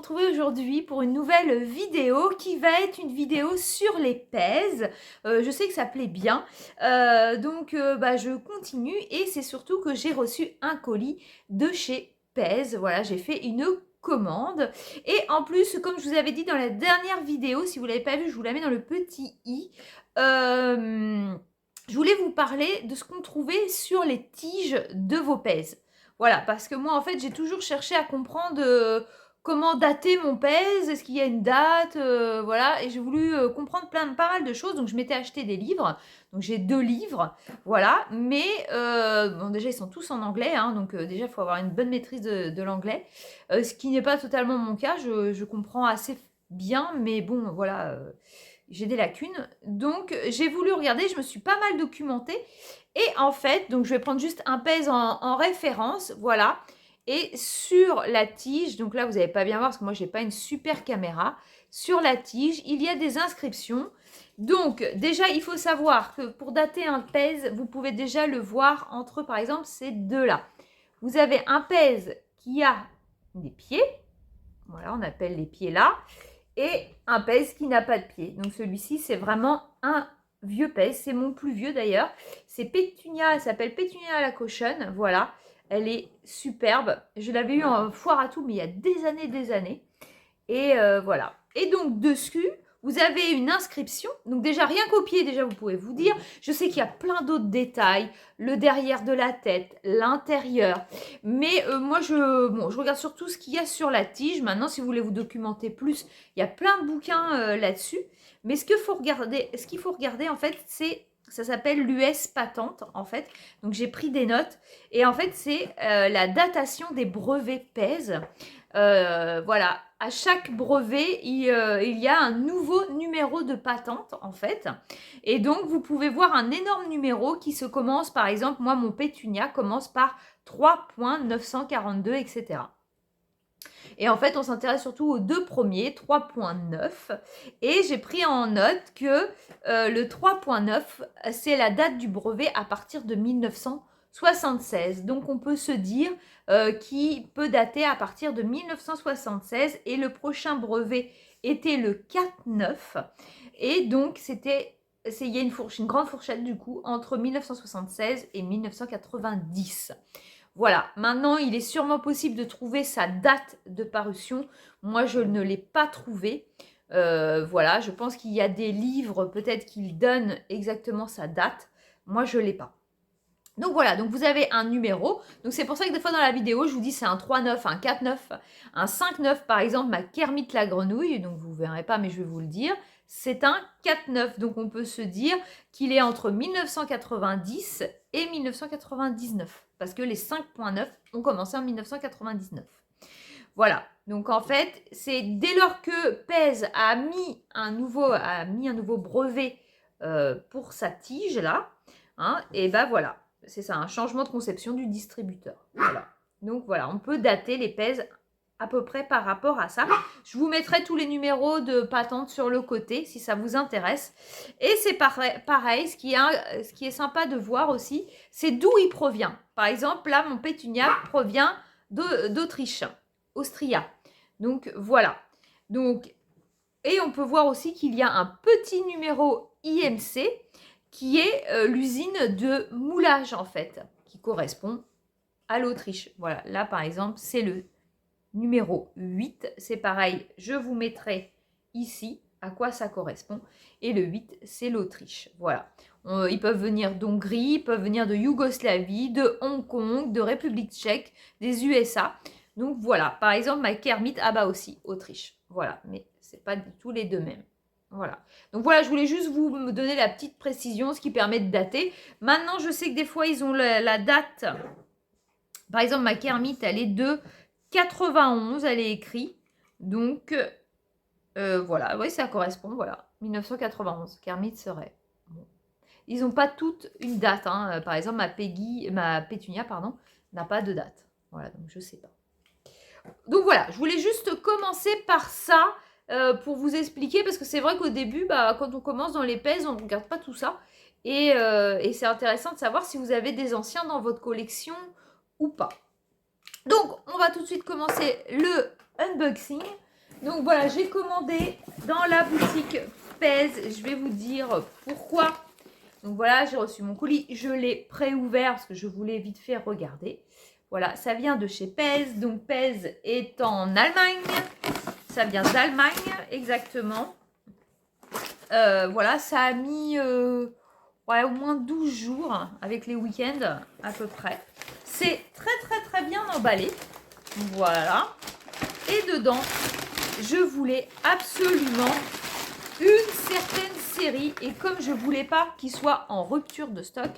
retrouver aujourd'hui pour une nouvelle vidéo qui va être une vidéo sur les pèses. Je sais que ça plaît bien, je continue et c'est surtout que j'ai reçu un colis de chez Pèse. Voilà, j'ai fait une commande et en plus, comme je vous avais dit dans la dernière vidéo, si vous ne l'avez pas vue, je vous la mets dans le petit i. Je voulais vous parler de ce qu'on trouvait sur les tiges de vos pèses. Voilà, parce que moi, en fait, j'ai toujours cherché à comprendre comment dater mon pèse, est-ce qu'il y a une date, voilà, et j'ai voulu comprendre pas mal de choses, donc je m'étais acheté des livres, donc j'ai 2 livres, voilà, mais bon, déjà, ils sont tous en anglais, hein, donc déjà, il faut avoir une bonne maîtrise de l'anglais, ce qui n'est pas totalement mon cas, je comprends assez bien, mais bon, voilà, j'ai des lacunes, donc j'ai voulu regarder, je me suis pas mal documentée, et en fait, donc je vais prendre juste un pèse en référence, voilà. Et sur la tige, donc là vous n'allez pas bien voir parce que moi j'ai pas une super caméra. Sur la tige, il y a des inscriptions. Donc déjà, il faut savoir que pour dater un pèse, vous pouvez déjà le voir entre par exemple ces deux-là. Vous avez un pèse qui a des pieds, voilà, on appelle les pieds là, et un pèse qui n'a pas de pieds. Donc celui-ci, c'est vraiment un vieux pèse, c'est mon plus vieux d'ailleurs. C'est Pétunia, elle s'appelle Pétunia à la cochonne, voilà. Elle est superbe. Je l'avais eu en foire à tout, mais il y a des années. Et voilà. Et donc dessus, vous avez une inscription. Donc déjà, rien qu'au pied, déjà, vous pouvez vous dire. Je sais qu'il y a plein d'autres détails. Le derrière de la tête, l'intérieur. Mais moi, je regarde surtout ce qu'il y a sur la tige. Maintenant, si vous voulez vous documenter plus, il y a plein de bouquins là-dessus. Mais ce qu'il faut regarder, en fait, ça s'appelle l'US patente, en fait. Donc, j'ai pris des notes. Et en fait, c'est la datation des brevets pèse. Voilà, à chaque brevet, il y a un nouveau numéro de patente, en fait. Et donc, vous pouvez voir un énorme numéro qui se commence, par exemple, moi, mon Pétunia commence par 3.942, etc. Et en fait, on s'intéresse surtout aux deux premiers, 3.9. Et j'ai pris en note que le 3.9, c'est la date du brevet à partir de 1976. Donc, on peut se dire qu'il peut dater à partir de 1976. Et le prochain brevet était le 4.9. Et donc, il y a une grande fourchette du coup entre 1976 et 1990. Voilà, maintenant il est sûrement possible de trouver sa date de parution. Moi je ne l'ai pas trouvé. Voilà, je pense qu'il y a des livres peut-être qui donnent exactement sa date. Moi je ne l'ai pas. Donc voilà, donc vous avez un numéro. Donc c'est pour ça que des fois dans la vidéo, je vous dis c'est un 3-9, un 4-9, un 5-9 par exemple, ma Kermit la grenouille. Donc vous ne verrez pas, mais je vais vous le dire. C'est un 4-9. Donc on peut se dire qu'il est entre 1990 et 1999. Parce que les 5.9 ont commencé en 1999. Voilà. Donc en fait, c'est dès lors que Pèse a mis un nouveau brevet pour sa tige là, hein, et ben voilà. C'est ça, un changement de conception du distributeur. Voilà. Donc voilà, on peut dater les pèses à peu près par rapport à ça. Je vous mettrai tous les numéros de patente sur le côté si ça vous intéresse. Et c'est pareil, ce qui est sympa de voir aussi, c'est d'où il provient. Par exemple, là, mon Pétunia provient d'Autriche, Austria. Donc voilà. Donc, et on peut voir aussi qu'il y a un petit numéro IMC qui est l'usine de moulage en fait, qui correspond à l'Autriche. Voilà, là par exemple, c'est le numéro 8. C'est pareil, je vous mettrai ici à quoi ça correspond. Et le 8, c'est l'Autriche. Voilà. Ils peuvent venir d'Hongrie, ils peuvent venir de Yougoslavie, de Hong Kong, de République tchèque, des USA. Donc voilà, par exemple, ma Kermit, ah bah aussi, Autriche. Voilà, mais c'est pas du tout les deux mêmes. Voilà. Donc voilà, je voulais juste vous me donner la petite précision, ce qui permet de dater. Maintenant, je sais que des fois, ils ont la date. Par exemple, ma Kermit, elle est de 91, elle est écrite. Donc, voilà. Oui, ça correspond, voilà. 1991, Kermit serait. Bon. Ils n'ont pas toutes une date. Hein. Par exemple, ma Pétunia, pardon, n'a pas de date. Voilà, donc je ne sais pas. Donc voilà, je voulais juste commencer par ça. Pour vous expliquer, parce que c'est vrai qu'au début, quand on commence dans les pèses, on ne regarde pas tout ça. Et c'est intéressant de savoir si vous avez des anciens dans votre collection ou pas. Donc, on va tout de suite commencer le unboxing. Donc voilà, j'ai commandé dans la boutique Pèse. Je vais vous dire pourquoi. Donc voilà, j'ai reçu mon colis. Je l'ai pré-ouvert parce que je voulais vite fait regarder. Voilà, ça vient de chez Pèse. Donc Pèse est en Allemagne. Ça vient d'Allemagne, exactement. Voilà, ça a mis ouais, au moins 12 jours avec les week-ends à peu près. C'est très bien emballé. Voilà. Et dedans, je voulais absolument une certaine série. Et comme je voulais pas qu'il soit en rupture de stock,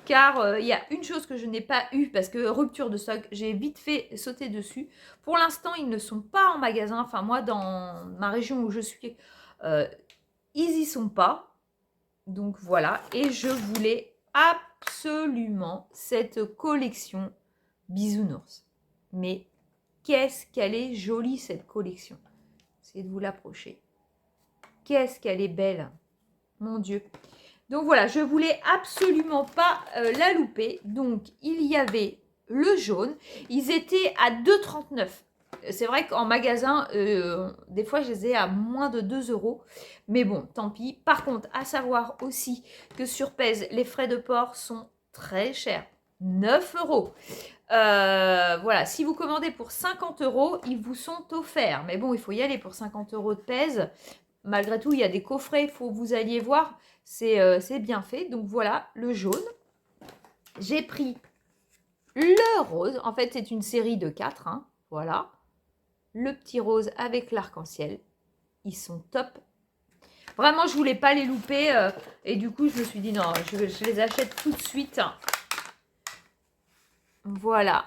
car il y a une chose que je n'ai pas eu parce que rupture de stock, j'ai vite fait sauter dessus. Pour l'instant, ils ne sont pas en magasin. Enfin, moi, dans ma région où je suis, ils y sont pas. Donc voilà, et je voulais absolument cette collection Bisounours. Mais qu'est-ce qu'elle est jolie cette collection. Essayez de vous l'approcher. Qu'est-ce qu'elle est belle. Mon Dieu. Donc voilà, je voulais absolument pas la louper. Donc il y avait le jaune. Ils étaient à 2,39 €. C'est vrai qu'en magasin, des fois, je les ai à moins de 2 €. Mais bon, tant pis. Par contre, à savoir aussi que sur Pèse, les frais de port sont très chers. 9 €. Voilà, si vous commandez pour 50 €, ils vous sont offerts. Mais bon, il faut y aller pour 50 € de Pèse. Malgré tout, il y a des coffrets, il faut que vous alliez voir. C'est bien fait. Donc voilà, le jaune. J'ai pris le rose. En fait, c'est une série de 4. Hein. Voilà. Le petit rose avec l'arc-en-ciel. Ils sont top. Vraiment, je voulais pas les louper. Et du coup, je me suis dit, non, je les achète tout de suite. Voilà.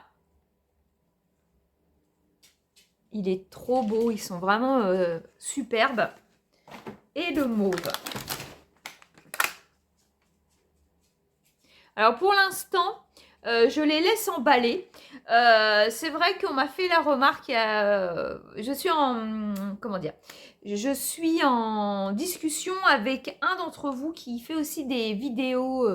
Il est trop beau. Ils sont vraiment superbes. Et le mauve. Alors, pour l'instant, je les laisse emballer. C'est vrai qu'on m'a fait la remarque, je suis en, comment dire, je suis en discussion avec un d'entre vous qui fait aussi des vidéos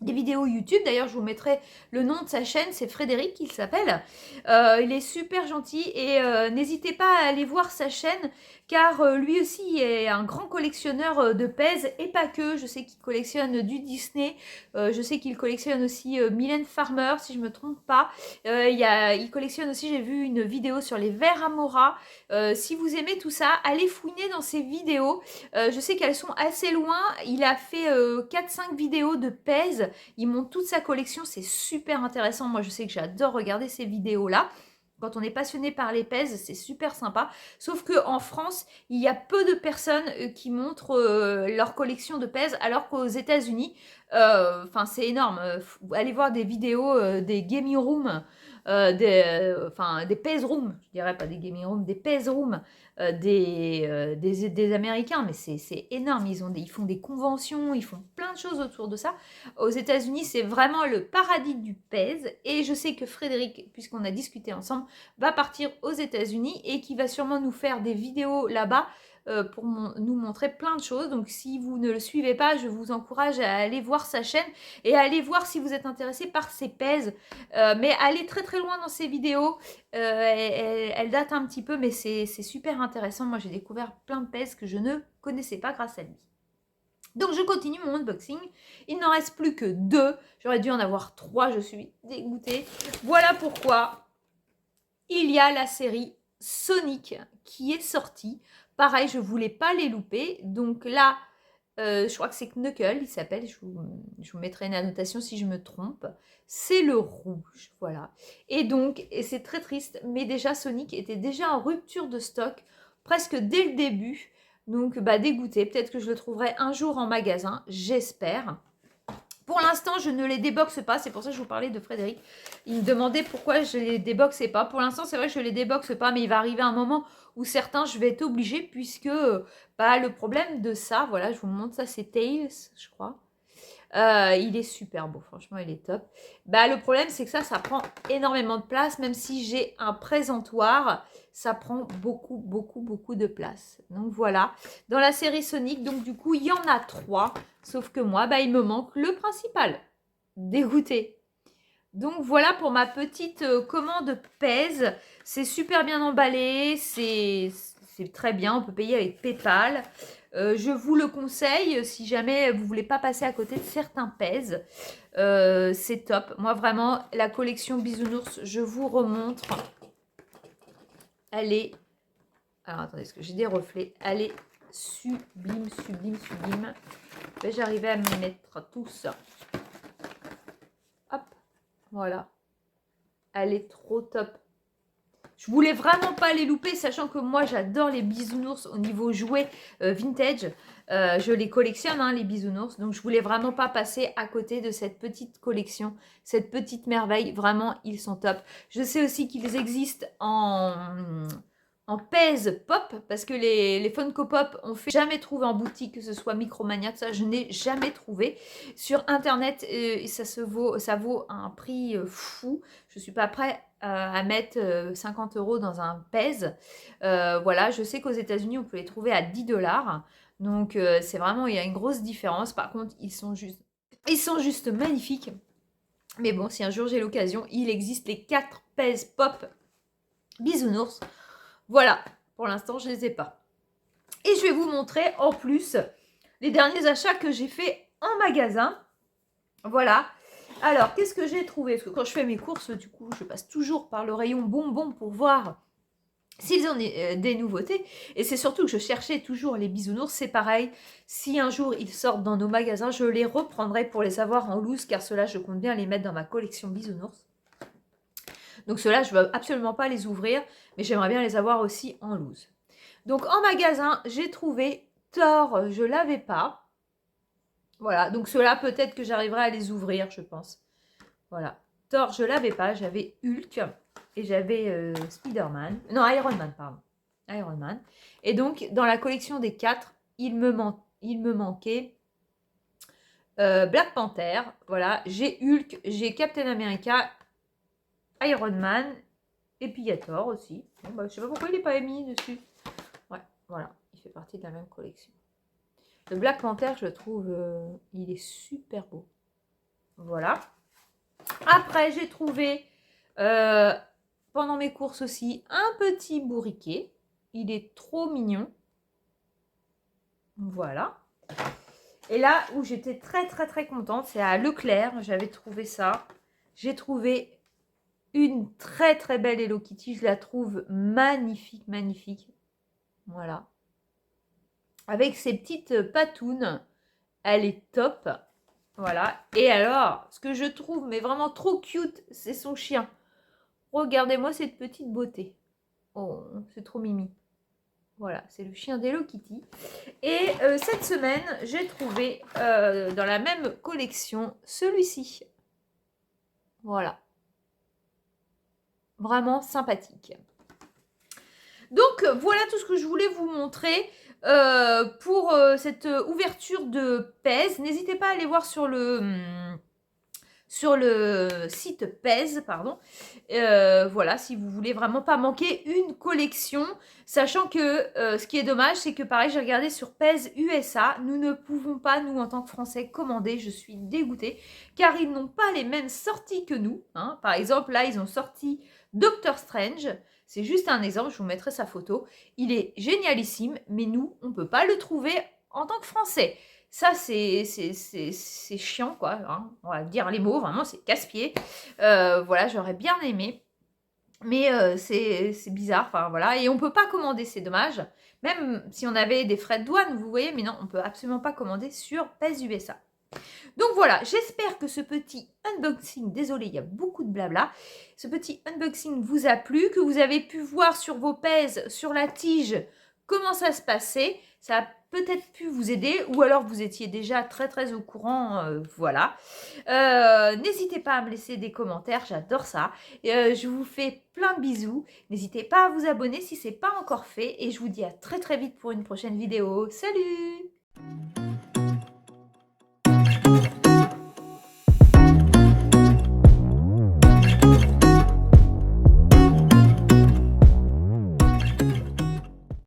YouTube. D'ailleurs, je vous mettrai le nom de sa chaîne, c'est Frédéric, il s'appelle. Il est super gentil et n'hésitez pas à aller voir sa chaîne car lui aussi est un grand collectionneur de Pèse et pas que. Je sais qu'il collectionne du Disney, je sais qu'il collectionne aussi Mylène Farmer, si je ne me trompe pas. Il collectionne aussi, j'ai vu une vidéo sur les verres Amora. Si vous aimez tout ça, allez fouiner dans ses vidéos. Je sais qu'elles sont assez loin. Il a fait 4-5 vidéos de Pèse. Il montre toute sa collection. C'est super intéressant. Moi, je sais que j'adore regarder ces vidéos-là. Quand on est passionné par les Pèse, c'est super sympa. Sauf qu'en France, il y a peu de personnes qui montrent leur collection de Pèse, alors qu'aux États-Unis, c'est énorme. Allez voir des vidéos des gaming rooms, des Pèse rooms, je dirais pas des gaming rooms, des Pèse rooms des Américains, mais c'est énorme. Ils font des conventions, ils font plein de choses autour de ça. Aux États-Unis, c'est vraiment le paradis du Pèse. Et je sais que Frédéric, puisqu'on a discuté ensemble, va partir aux États-Unis et qui va sûrement nous faire des vidéos là-bas pour nous montrer plein de choses. Donc si vous ne le suivez pas, je vous encourage à aller voir sa chaîne et à aller voir si vous êtes intéressé par ses Pèse. Mais allez très loin dans ses vidéos. Elle date un petit peu, mais c'est super intéressant. Moi, j'ai découvert plein de Pèse que je ne connaissais pas grâce à lui. Donc, je continue mon unboxing. Il n'en reste plus que 2. J'aurais dû en avoir 3. Je suis dégoûtée. Voilà pourquoi il y a la série Sonic qui est sortie. Pareil, je ne voulais pas les louper. Donc là, je crois que c'est Knuckle, il s'appelle. Je vous mettrai une annotation si je me trompe. C'est le rouge, voilà. Et donc, et c'est très triste, mais déjà Sonic était déjà en rupture de stock presque dès le début. Donc, dégoûté. Peut-être que je le trouverai un jour en magasin, j'espère. Pour l'instant, je ne les déboxe pas. C'est pour ça que je vous parlais de Frédéric. Il me demandait pourquoi je ne les déboxais pas. Pour l'instant, c'est vrai que je ne les déboxe pas, mais il va arriver un moment où certains, je vais être obligée, puisque le problème de ça, voilà, je vous montre ça, c'est Tails, je crois. Il est super beau, franchement, il est top. Le problème, c'est que ça prend énormément de place. Même si j'ai un présentoir, ça prend beaucoup de place. Donc voilà, dans la série Sonic, donc du coup, il y en a 3. Sauf que moi, il me manque le principal. Dégoûté. Donc voilà pour ma petite commande Pèse. C'est super bien emballé, c'est très bien, on peut payer avec PayPal. Je vous le conseille si jamais vous voulez pas passer à côté de certains Pèse. C'est top. Moi vraiment, la collection Bisounours, je vous remontre. Elle est... Alors attendez, est-ce que j'ai des reflets? Elle est sublime, sublime, sublime. J'arrivais à me mettre tout ça. Hop, voilà. Elle est trop top. Je voulais vraiment pas les louper, sachant que moi j'adore les bisounours au niveau jouets vintage. Je les collectionne, hein, les bisounours. Donc je voulais vraiment pas passer à côté de cette petite collection, cette petite merveille. Vraiment, ils sont top. Je sais aussi qu'ils existent en pèse pop, parce que les Funko Pop, on fait jamais trouvé en boutique, que ce soit Micromania, ça je n'ai jamais trouvé. Sur internet, ça vaut un prix fou. Je suis pas prête à mettre 50 € dans un pèse. Voilà, je sais qu'aux États-Unis on peut les trouver à 10 $. Donc c'est vraiment, il y a une grosse différence. Par contre, ils sont juste magnifiques. Mais bon, si un jour j'ai l'occasion, il existe les 4 pèses pop bisounours. Voilà, pour l'instant, je ne les ai pas. Et je vais vous montrer en plus les derniers achats que j'ai fait en magasin. Voilà. Alors, qu'est-ce que j'ai trouvé? Parce que quand je fais mes courses, du coup, je passe toujours par le rayon bonbons pour voir s'ils ont des nouveautés. Et c'est surtout que je cherchais toujours les bisounours. C'est pareil, si un jour ils sortent dans nos magasins, je les reprendrai pour les avoir en loose, car ceux-là, je compte bien les mettre dans ma collection bisounours. Donc ceux-là, je ne veux absolument pas les ouvrir, mais j'aimerais bien les avoir aussi en loose. Donc en magasin, j'ai trouvé Thor, je ne l'avais pas. Voilà, donc ceux-là, peut-être que j'arriverai à les ouvrir, je pense. Voilà, Thor, je ne l'avais pas, j'avais Hulk et j'avais Spider-Man. Non, Iron Man, pardon. Iron Man. Et donc, dans la collection des 4, il me manquait Black Panther. Voilà, j'ai Hulk, j'ai Captain America, Iron Man, et puis il y a Thor aussi. Bon, bah, je sais pas pourquoi il n'est pas mis dessus. Ouais, voilà, il fait partie de la même collection. Le Black Panther, je trouve, il est super beau. Voilà. Après, j'ai trouvé, pendant mes courses aussi, un petit bourriquet. Il est trop mignon. Voilà. Et là où j'étais très, très, très contente, c'est à Leclerc. J'avais trouvé ça. J'ai trouvé une très très belle Hello Kitty, je la trouve magnifique, magnifique. Voilà. Avec ses petites patounes, elle est top. Voilà. Et alors, ce que je trouve mais vraiment trop cute, c'est son chien. Regardez-moi cette petite beauté. Oh, c'est trop mimi. Voilà, c'est le chien d'Hello Kitty. Et cette semaine, j'ai trouvé dans la même collection celui-ci. Voilà. Vraiment sympathique. Donc voilà tout ce que je voulais vous montrer pour cette ouverture de Pèse. N'hésitez pas à aller voir sur le site Pèse, pardon. Voilà, si vous voulez vraiment pas manquer une collection, sachant que ce qui est dommage, c'est que pareil, j'ai regardé sur Pèse USA, nous ne pouvons pas, nous en tant que Français, commander. Je suis dégoûtée, car ils n'ont pas les mêmes sorties que nous. Hein. Par exemple, là, ils ont sorti Doctor Strange. C'est juste un exemple, je vous mettrai sa photo. Il est génialissime, mais nous, on ne peut pas le trouver en tant que Français. Ça, c'est chiant, quoi. Hein. On va dire les mots, vraiment, c'est casse-pied. Voilà, j'aurais bien aimé. Mais c'est bizarre, enfin voilà. Et on ne peut pas commander, c'est dommage. Même si on avait des frais de douane, vous voyez, mais non, on ne peut absolument pas commander sur PES USA. Donc voilà, j'espère que ce petit unboxing, désolé, il y a beaucoup de blabla, ce petit unboxing vous a plu, que vous avez pu voir sur vos pèses, sur la tige, comment ça se passait. Ça a peut-être pu vous aider, ou alors vous étiez déjà très très au courant, voilà. N'hésitez pas à me laisser des commentaires, j'adore ça. Je vous fais plein de bisous. N'hésitez pas à vous abonner si ce n'est pas encore fait, et je vous dis à très très vite pour une prochaine vidéo. Salut!